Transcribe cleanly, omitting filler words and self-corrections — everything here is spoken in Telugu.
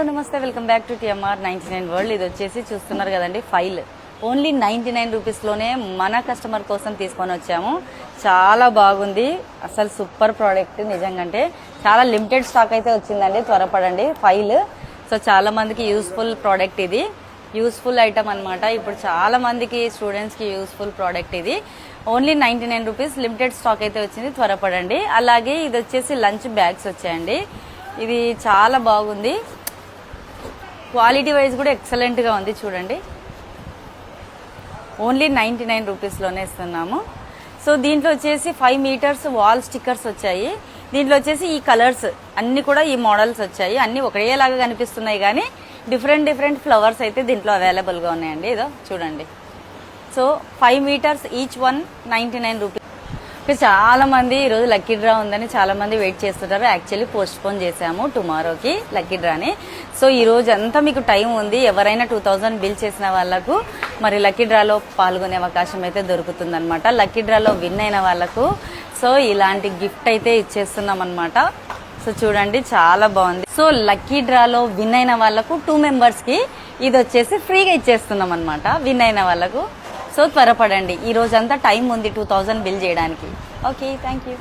హలో నమస్తే, welcome back to TMR 99 world. ఇది వచ్చేసి చూస్తున్నారు కదండి, ఫైల్ ఓన్లీ 99 రూపీస్లోనే మన కస్టమర్ కోసం తీసుకొని వచ్చాము. చాలా బాగుంది, అసలు సూపర్ ప్రోడక్ట్ నిజంగా. అంటే చాలా లిమిటెడ్ స్టాక్ అయితే వచ్చిందండి, త్వరపడండి. ఫైల్ సో చాలా మందికి యూస్ఫుల్ ప్రోడక్ట్, ఇది యూస్ఫుల్ ఐటమ్ అనమాట. ఇప్పుడు చాలా మందికి స్టూడెంట్స్కి యూస్ఫుల్ ప్రోడక్ట్ ఇది. ఓన్లీ 99 రూపీస్, లిమిటెడ్ స్టాక్ అయితే వచ్చింది, త్వరపడండి. అలాగే ఇది వచ్చేసి లంచ్ బ్యాగ్స్ వచ్చాయండి. ఇది చాలా బాగుంది, క్వాలిటీ వైజ్ కూడా ఎక్సలెంట్గా ఉంది. చూడండి, ఓన్లీ 99 రూపీస్లోనే ఇస్తున్నాము. సో దీంట్లో వచ్చేసి 5 మీటర్స్ వాల్ స్టిక్కర్స్ వచ్చాయి. దీంట్లో వచ్చేసి ఈ కలర్స్ అన్ని కూడా ఈ మోడల్స్ వచ్చాయి. అన్ని ఒకేలాగా కనిపిస్తున్నాయి కానీ డిఫరెంట్ ఫ్లవర్స్ అయితే దీంట్లో అవైలబుల్గా ఉన్నాయండి. ఇదో చూడండి. So 5 meters each one 99 rupees. చాలా మంది ఈరోజు లక్కీ డ్రా ఉందని చాలా మంది వెయిట్ చేస్తుంటారు. యాక్చువల్లీ పోస్ట్ పోన్ చేసాము టుమారోకి లక్కీ డ్రాని. సో ఈ రోజు అంతా మీకు టైం ఉంది. ఎవరైనా 2000 బిల్ చేసిన వాళ్ళకు మరి లక్కీ డ్రాలో పాల్గొనే అవకాశం అయితే దొరుకుతుంది అనమాట. లక్కీ డ్రాలో విన్ అయిన వాళ్ళకు సో ఇలాంటి గిఫ్ట్ అయితే ఇచ్చేస్తున్నాం అనమాట. సో చూడండి, చాలా బాగుంది. సో లక్కీ డ్రాలో విన్ అయిన వాళ్ళకు 2 మెంబర్స్కి ఇది వచ్చేసి ఫ్రీగా ఇచ్చేస్తున్నాం అనమాట, విన్ అయిన వాళ్ళకు. సో త్వరపడండి, ఈ రోజంతా టైం ఉంది 2000 బిల్ చేయడానికి. Okay, thank you.